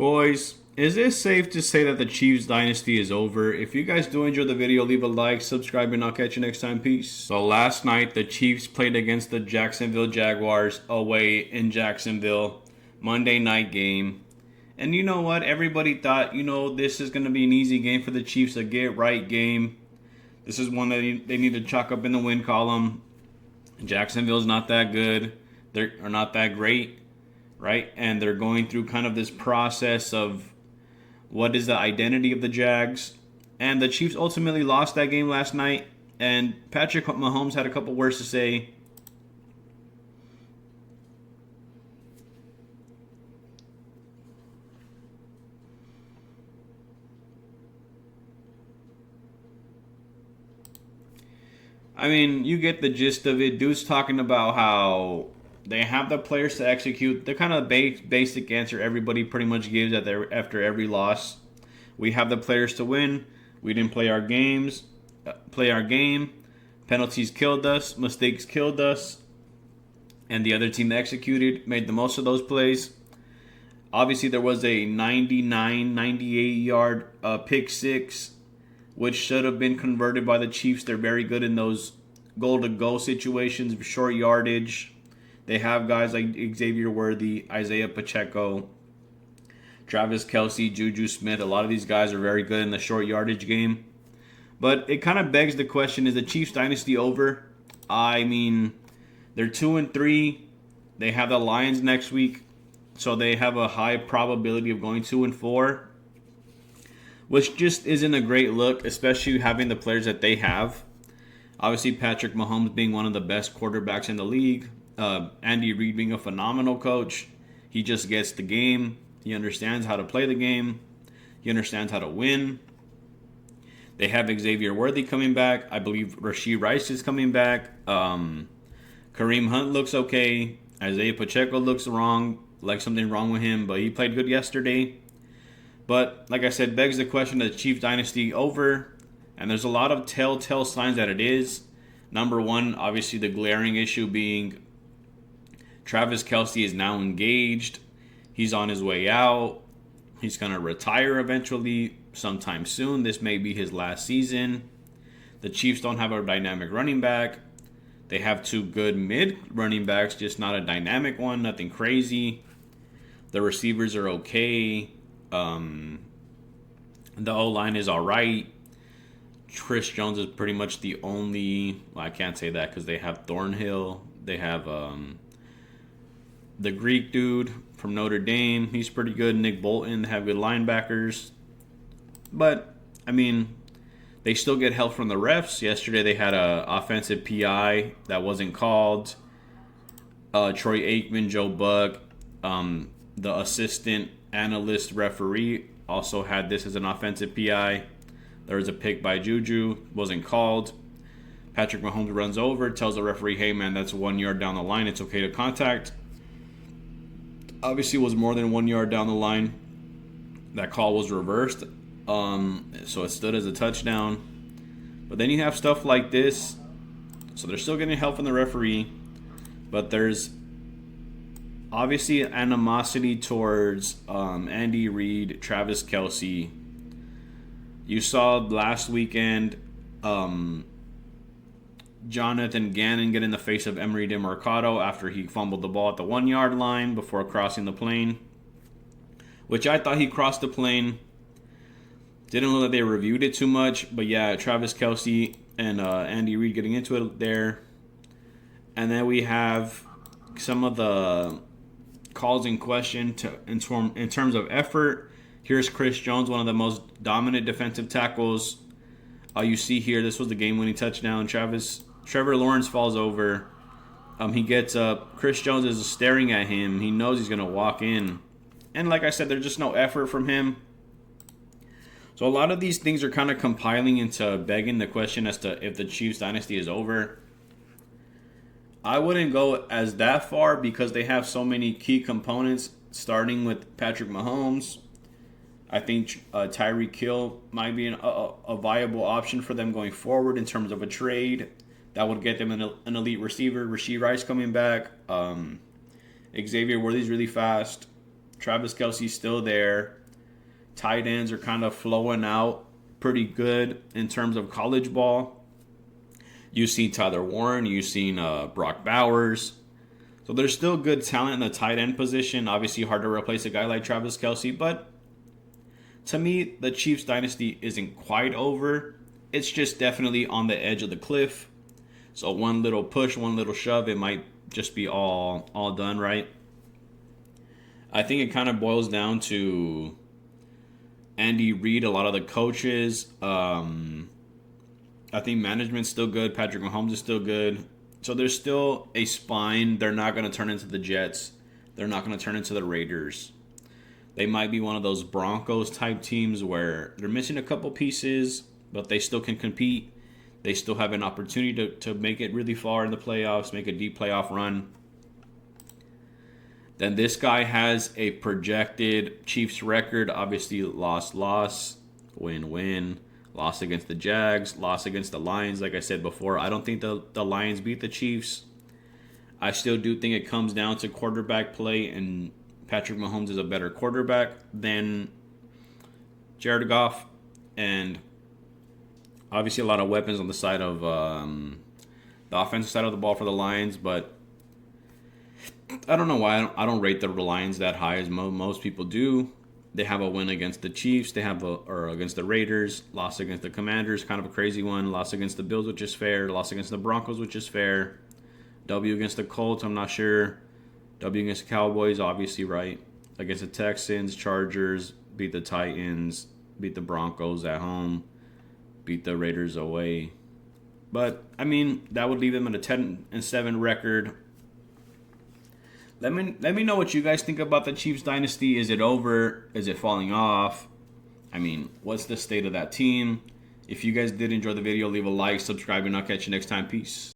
Boys, is it safe to say that the Chiefs dynasty is over? If you guys do enjoy the video, leave a like, subscribe, and I'll catch you next time. Peace. So last night, the Chiefs played against the Jacksonville Jaguars away in Jacksonville. Monday night game. And you know what? Everybody thought, this is going to be an easy game for the Chiefs, a get-right game. This is one that they need to chalk up in the win column. Jacksonville's not that good. They're not that great. Right? And they're going through kind of this process of what is the identity of the Jags. And the Chiefs ultimately lost that game last night. And Patrick Mahomes had a couple words to say. I mean, you get the gist of it. Dude's talking about how they have the players to execute. The kind of basic answer everybody pretty much gives after every loss. We have the players to win. We didn't play our game. Penalties killed us. Mistakes killed us. And the other team that executed made the most of those plays. Obviously, there was a 99, 98-yard pick six, which should have been converted by the Chiefs. They're very good in those goal-to-go situations, short yardage. They have guys like Xavier Worthy, Isaiah Pacheco, Travis Kelce, Juju Smith. A lot of these guys are very good in the short yardage game. But it kind of begs the question, is the Chiefs dynasty over? I mean, they're 2-3. They have the Lions next week, so they have a high probability of going 2-4, which just isn't a great look, especially having the players that they have. Obviously, Patrick Mahomes being one of the best quarterbacks in the league. Andy Reid being a phenomenal coach. He just gets the game. He understands how to play the game. He understands how to win. They have Xavier Worthy coming back. I believe Rashee Rice is coming back. Kareem Hunt looks okay. Isaiah Pacheco looks like something wrong with him, but he played good yesterday. But like I said, begs the question of the Chiefs dynasty over. And there's a lot of telltale signs that it is. Number one, obviously the glaring issue being Travis Kelce is now engaged. He's on his way out. He's going to retire eventually sometime soon. This may be his last season. The Chiefs don't have a dynamic running back. They have two good mid running backs, just not a dynamic one, nothing crazy. The receivers are okay. The O-line is all right. Chris Jones is pretty much the only... Well, I can't say that because they have Thornhill. They have the Greek dude from Notre Dame. He's pretty good. Nick Bolton. They have good linebackers. But, I mean, they still get help from the refs. Yesterday they had an offensive PI that wasn't called. Troy Aikman, Joe Buck, the assistant analyst referee also had this as an offensive PI. There was a pick by Juju, wasn't called. Patrick Mahomes runs over, tells the referee, hey man, that's 1 yard down the line, it's okay to contact. Obviously it was more than 1 yard down the line. That call was reversed, so it stood as a touchdown. But then you have stuff like this, so they're still getting help from the referee, but there's obviously animosity towards Andy Reid, Travis Kelce. You saw last weekend Jonathan Gannon get in the face of Emery DeMarcado after he fumbled the ball at the 1 yard line before crossing the plane, which I thought he crossed the plane. Didn't look like they reviewed it too much, but yeah, Travis Kelce and Andy Reid getting into it there. And then we have some of the calls in question in terms of effort. Here's Chris Jones, one of the most dominant defensive tackles. You see here, this was the game-winning touchdown. Trevor Lawrence falls over. He gets up. Chris Jones is staring at him. He knows he's going to walk in. And like I said, there's just no effort from him. So a lot of these things are kind of compiling into begging the question as to if the Chiefs dynasty is over. I wouldn't go as that far because they have so many key components, starting with Patrick Mahomes. I think Tyreek Hill might be a viable option for them going forward in terms of a trade. That would get them an elite receiver. Rashee Rice coming back. Xavier Worthy's really fast. Travis Kelce's still there. Tight ends are kind of flowing out pretty good in terms of college ball. You've seen Tyler Warren. You've seen Brock Bowers. So there's still good talent in the tight end position. Obviously hard to replace a guy like Travis Kelce. But to me, the Chiefs dynasty isn't quite over. It's just definitely on the edge of the cliff. So one little push, one little shove, it might just be all done, right? I think it kind of boils down to Andy Reid, a lot of the coaches. I think management's still good. Patrick Mahomes is still good. So there's still a spine. They're not going to turn into the Jets. They're not going to turn into the Raiders. They might be one of those Broncos type teams where they're missing a couple pieces, but they still can compete. They still have an opportunity to make it really far in the playoffs, make a deep playoff run. Then this guy has a projected Chiefs record. Obviously, loss, win. Loss against the Jags, loss against the Lions. Like I said before, I don't think the Lions beat the Chiefs. I still do think it comes down to quarterback play, and Patrick Mahomes is a better quarterback than Jared Goff. And obviously a lot of weapons on the side of the offensive side of the ball for the Lions, but I don't know why I don't rate the Lions that high as most people do. They have a win against the Chiefs. They have or against the Raiders. Loss against the Commanders, kind of a crazy one. Loss against the Bills, which is fair. Loss against the Broncos, which is fair. W against the Colts, I'm not sure. W against the Cowboys, obviously right. Against the Texans, Chargers, beat the Titans, beat the Broncos at home, beat the Raiders away. But, I mean, that would leave them at a 10-7 record. Let me know what you guys think about the Chiefs dynasty. Is it over? Is it falling off? I mean, what's the state of that team? If you guys did enjoy the video, leave a like, subscribe, and I'll catch you next time. Peace.